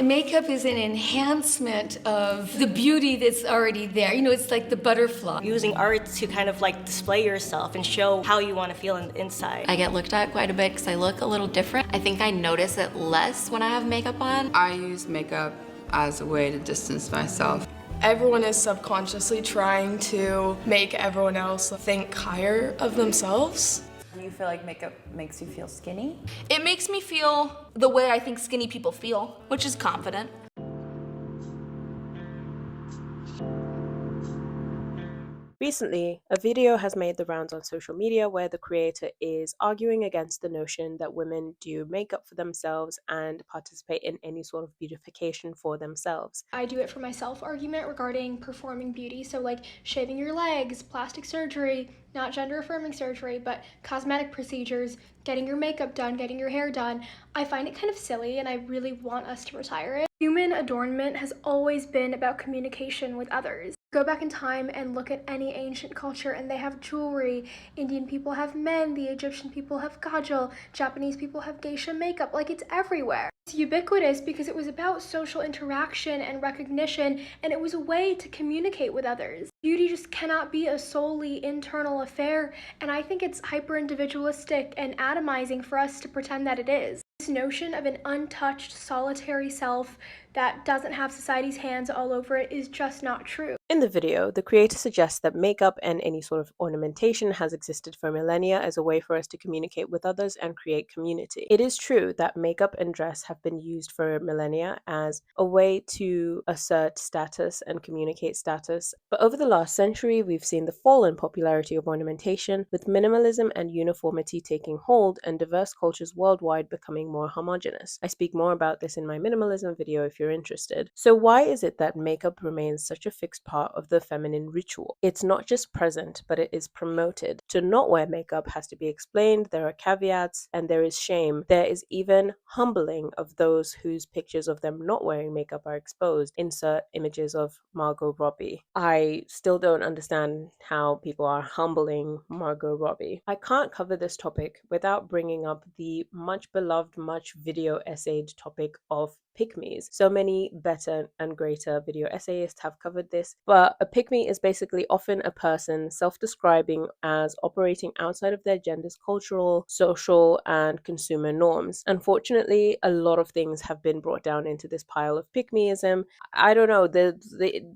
Makeup is an enhancement of the beauty that's already there. You know, it's like the butterfly. Using art to kind of like display yourself and show how you want to feel inside. I get looked at quite a bit because I look a little different. I think I notice it less when I have makeup on. I use makeup as a way to distance myself. Everyone is subconsciously trying to make everyone else think higher of themselves. Do you feel like makeup makes you feel skinny? It makes me feel the way I think skinny people feel, which is confident. Recently, a video has made the rounds on social media where the creator is arguing against the notion that women do makeup for themselves and participate in any sort of beautification for themselves. I do it for myself argument regarding performing beauty, so like shaving your legs, plastic surgery, not gender affirming surgery, but cosmetic procedures, getting your makeup done, getting your hair done. I find it kind of silly and I really want us to retire it. Human adornment has always been about communication with others. Go back in time and look at any ancient culture and they have jewelry. Indian people have men, the Egyptian people have kajal, Japanese people have geisha makeup, like it's everywhere. It's ubiquitous because it was about social interaction and recognition, and it was a way to communicate with others. Beauty just cannot be a solely internal affair, and I think it's hyper-individualistic and atomizing for us to pretend that it is. This notion of an untouched, solitary self that doesn't have society's hands all over it is just not true. In the video, the creator suggests that makeup and any sort of ornamentation has existed for millennia as a way for us to communicate with others and create community. It is true that makeup and dress have been used for millennia as a way to assert status and communicate status, but over the last century, we've seen the fall in popularity of ornamentation, with minimalism and uniformity taking hold and diverse cultures worldwide becoming more homogenous. I speak more about this in my minimalism video if you're interested. So why is it that makeup remains such a fixed part of the feminine ritual? It's not just present, but it is promoted. To not wear makeup has to be explained, there are caveats, and there is shame. There is even humbling of those whose pictures of them not wearing makeup are exposed. Insert images of Margot Robbie. I still don't understand how people are humbling Margot Robbie. I can't cover this topic without bringing up the much beloved, much video essayed topic of pick-me's. So many better and greater video essayists have covered this, but a pick-me is basically often a person self-describing as operating outside of their gender's cultural, social, and consumer norms. Unfortunately, a lot of things have been brought down into this pile of pick-meism. I don't know, the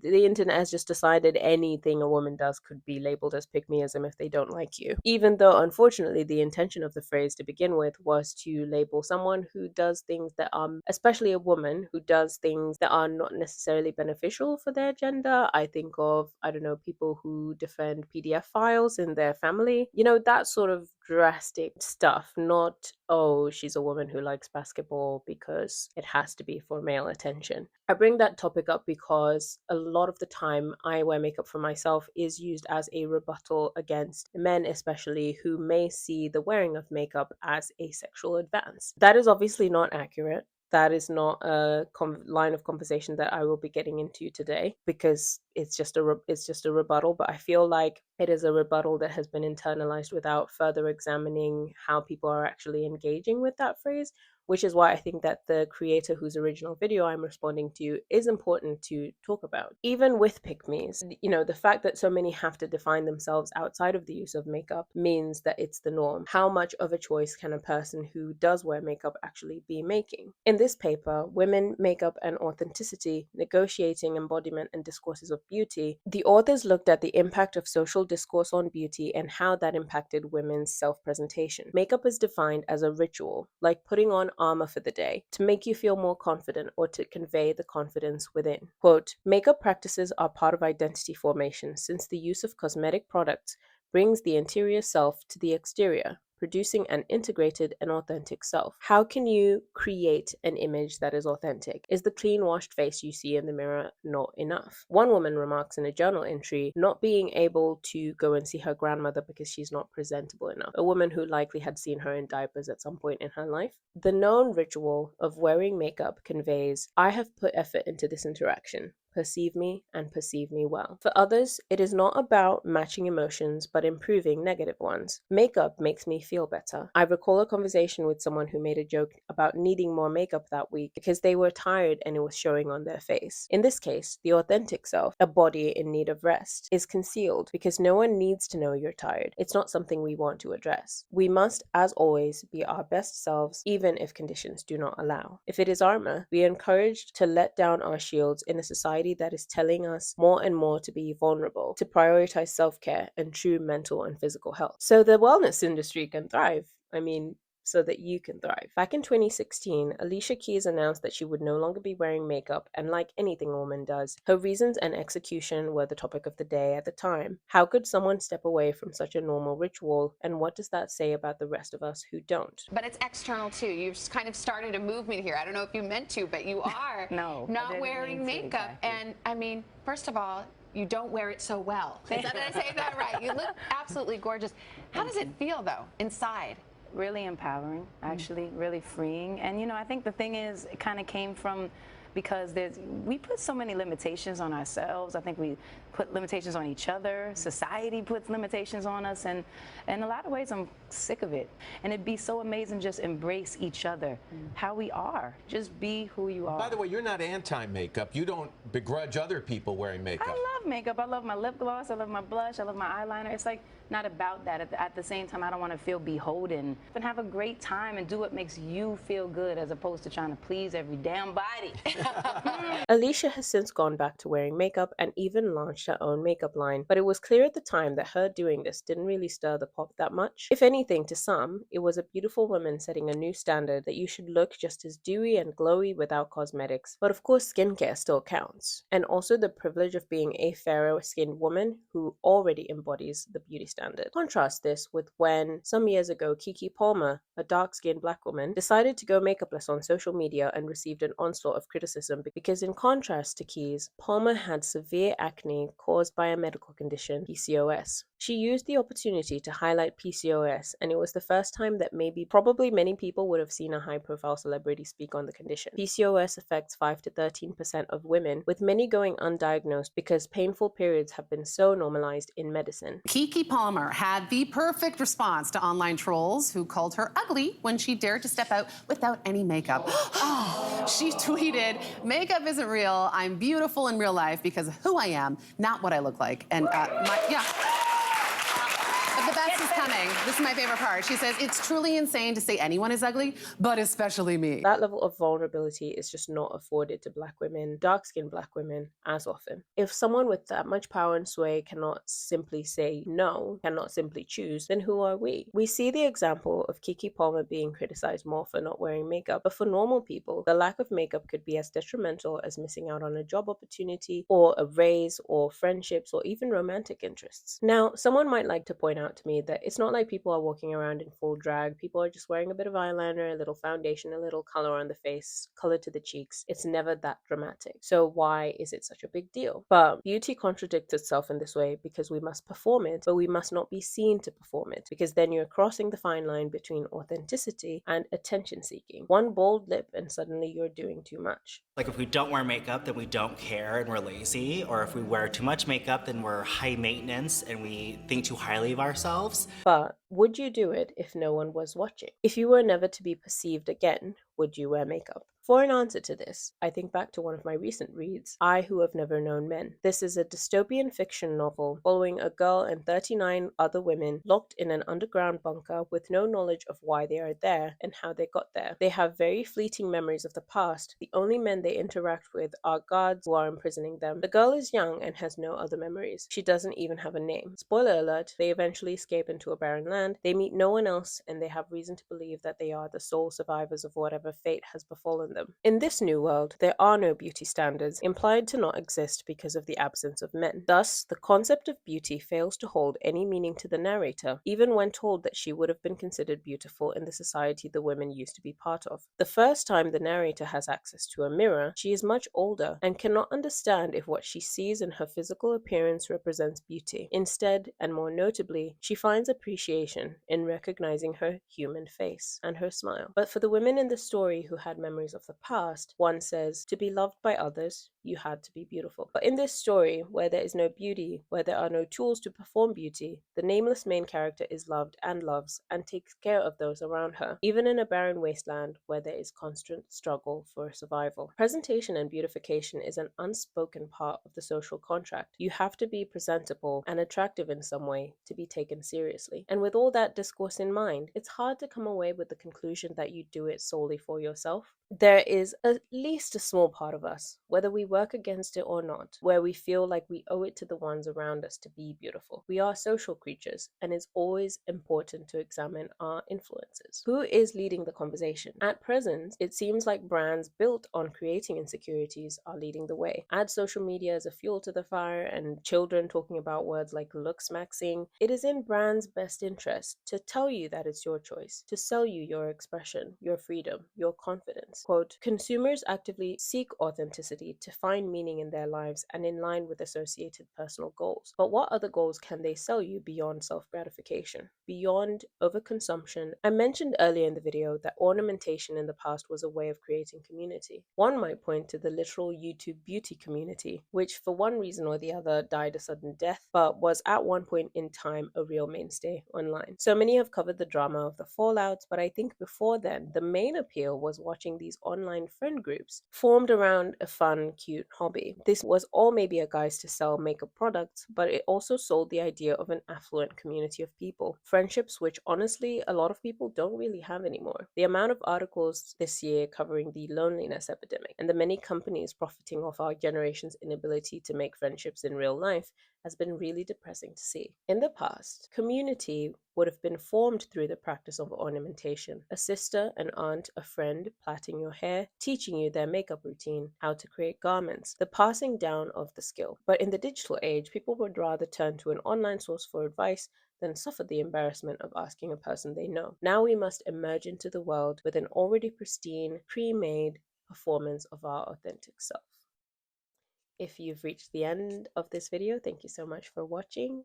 internet has just decided anything a woman does could be labeled as pick-meism if they don't like you. Even though, unfortunately, the intention of the phrase to begin with was to label someone who does things that are, especially a woman who does things that are not necessarily beneficial for their gender. I think of, I don't know, people who defend PDF files in their family. You know, that sort of drastic stuff, not, oh, she's a woman who likes basketball because it has to be for male attention. I bring that topic up because a lot of the time I wear makeup for myself is used as a rebuttal against men, especially, who may see the wearing of makeup as a sexual advance. That is obviously not accurate. That is not a line of conversation that I will be getting into today because it's just a rebuttal. But I feel like it is a rebuttal that has been internalized without further examining how people are actually engaging with that phrase, which is why I think that the creator whose original video I'm responding to is important to talk about. Even with pick-me's, you know, the fact that so many have to define themselves outside of the use of makeup means that it's the norm. How much of a choice can a person who does wear makeup actually be making? In this paper, Women, Makeup and Authenticity, Negotiating Embodiment and Discourses of Beauty, the authors looked at the impact of social discourse on beauty and how that impacted women's self-presentation. Makeup is defined as a ritual, like putting on armor for the day, to make you feel more confident or to convey the confidence within. Quote, makeup practices are part of identity formation since the use of cosmetic products brings the interior self to the exterior, producing an integrated and authentic self. How can you create an image that is authentic? Is the clean washed face you see in the mirror not enough? One woman remarks in a journal entry, not being able to go and see her grandmother because she's not presentable enough. A woman who likely had seen her in diapers at some point in her life. The known ritual of wearing makeup conveys, I have put effort into this interaction. perceive me, and perceive me well. For others, it is not about matching emotions, but improving negative ones. Makeup makes me feel better. I recall a conversation with someone who made a joke about needing more makeup that week because they were tired and it was showing on their face. In this case, the authentic self, a body in need of rest, is concealed because no one needs to know you're tired. It's not something we want to address. We must, as always, be our best selves, even if conditions do not allow. If it is armor, we are encouraged to let down our shields in a society that is telling us more and more to be vulnerable, to prioritize self-care and true mental and physical health, so the wellness industry can thrive. So that you can thrive. Back in 2016, Alicia Keys announced that she would no longer be wearing makeup, and like anything a woman does, her reasons and execution were the topic of the day at the time. How could someone step away from such a normal ritual, and what does that say about the rest of us who don't? But it's external too. You've kind of started a movement here. I don't know if you meant to, but you are not wearing makeup. Exactly. And I mean, first of all, you don't wear it so well. Did I say that right? You look absolutely gorgeous. How does it feel though, inside? Really empowering, actually, really freeing. And, you know, I think the thing is, it kind of came from because we put so many limitations on ourselves. I think we put limitations on each other. Society puts limitations on us. And in a lot of ways, I'm sick of it. And it'd be so amazing just embrace each other, how we are. Just be who you are. By the way, you're not anti-makeup. You don't begrudge other people wearing makeup. I love makeup. I love my lip gloss. I love my blush. I love my eyeliner. It's like not about that. At the same time, I don't want to feel beholden. And have a great time and do what makes you feel good as opposed to trying to please every damn body. Alicia has since gone back to wearing makeup and even launched her own makeup line, but it was clear at the time that her doing this didn't really stir the pot that much. If anything, to some, it was a beautiful woman setting a new standard that you should look just as dewy and glowy without cosmetics. But of course, skincare still counts. And also the privilege of being a fairer-skinned woman who already embodies the beauty standard. Contrast this with when, some years ago, Keke Palmer, a dark-skinned black woman, decided to go makeupless on social media and received an onslaught of criticism because in contrast to Keys, Palmer had severe acne caused by a medical condition, PCOS. She used the opportunity to highlight PCOS, and it was the first time that probably many people would have seen a high-profile celebrity speak on the condition. PCOS affects 5 to 13% of women, with many going undiagnosed because painful periods have been so normalized in medicine. Keke Palmer had the perfect response to online trolls who called her ugly when she dared to step out without any makeup. She tweeted, "Makeup isn't real. I'm beautiful in real life because of who I am, not what I look like." And But the best is coming. This is my favorite part. She says, "It's truly insane to say anyone is ugly, but especially me." That level of vulnerability is just not afforded to black women, dark-skinned black women, as often. If someone with that much power and sway cannot simply say no, cannot simply choose, then who are we? We see the example of Keke Palmer being criticized more for not wearing makeup, but for normal people, the lack of makeup could be as detrimental as missing out on a job opportunity, or a raise, or friendships, or even romantic interests. Now, someone might like to point out to me that it's not like people are walking around in full drag. People are just wearing a bit of eyeliner, a little foundation, a little color on the face, color to the cheeks. It's never that dramatic. So why is it such a big deal? But beauty contradicts itself in this way because we must perform it, but we must not be seen to perform it, because then you're crossing the fine line between authenticity and attention seeking. One bold lip and suddenly you're doing too much. Like if we don't wear makeup, then we don't care and we're lazy. Or if we wear too much makeup, then we're high maintenance and we think too highly of ourselves. But would you do it if no one was watching? If you were never to be perceived again, would you wear makeup? For an answer to this, I think back to one of my recent reads, I Who Have Never Known Men. This is a dystopian fiction novel following a girl and 39 other women locked in an underground bunker with no knowledge of why they are there and how they got there. They have very fleeting memories of the past. The only men they interact with are guards who are imprisoning them. The girl is young and has no other memories. She doesn't even have a name. Spoiler alert, they eventually escape into a barren land. They meet no one else and they have reason to believe that they are the sole survivors of whatever fate has befallen them. In this new world, there are no beauty standards, implied to not exist because of the absence of men. Thus, the concept of beauty fails to hold any meaning to the narrator, even when told that she would have been considered beautiful in the society the women used to be part of. The first time the narrator has access to a mirror, she is much older and cannot understand if what she sees in her physical appearance represents beauty. Instead, and more notably, she finds appreciation in recognizing her human face and her smile. But for the women in the story who had memories of the past, one says, to be loved by others, you had to be beautiful. But in this story, where there is no beauty, where there are no tools to perform beauty, the nameless main character is loved and loves and takes care of those around her, even in a barren wasteland where there is constant struggle for survival. Presentation and beautification is an unspoken part of the social contract. You have to be presentable and attractive in some way to be taken seriously. And with all that discourse in mind, it's hard to come away with the conclusion that you do it solely for yourself. There is at least a small part of us, whether we work against it or not, where we feel like we owe it to the ones around us to be beautiful. We are social creatures, and it's always important to examine our influences. Who is leading the conversation? At present, it seems like brands built on creating insecurities are leading the way. Add social media as a fuel to the fire, and children talking about words like looks maxing. It is in brands' best interest to tell you that it's your choice, to sell you your expression, your freedom, your confidence. Quote, consumers actively seek authenticity to find meaning in their lives and in line with associated personal goals. But what other goals can they sell you beyond self-gratification, beyond overconsumption? I mentioned earlier in the video that ornamentation in the past was a way of creating community. One might point to the literal YouTube beauty community, which for one reason or the other died a sudden death, but was at one point in time a real mainstay online. So many have covered the drama of the fallouts, but I think before then, the main appeal was watching these online friend groups formed around a fun, cute hobby. This was all maybe a guise to sell makeup products, but it also sold the idea of an affluent community of people. Friendships which honestly a lot of people don't really have anymore. The amount of articles this year covering the loneliness epidemic and the many companies profiting off our generation's inability to make friendships in real life has been really depressing to see. In the past, community would have been formed through the practice of ornamentation. A sister, an aunt, a friend plaiting your hair, teaching you their makeup routine, how to create garments, the passing down of the skill. But in the digital age, people would rather turn to an online source for advice than suffer the embarrassment of asking a person they know. Now we must emerge into the world with an already pristine, pre-made performance of our authentic self. If you've reached the end of this video, thank you so much for watching.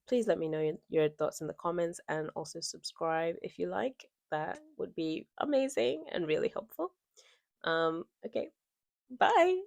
Please let me know your thoughts in the comments, and also subscribe if you like. That would be amazing and really helpful. Okay, bye.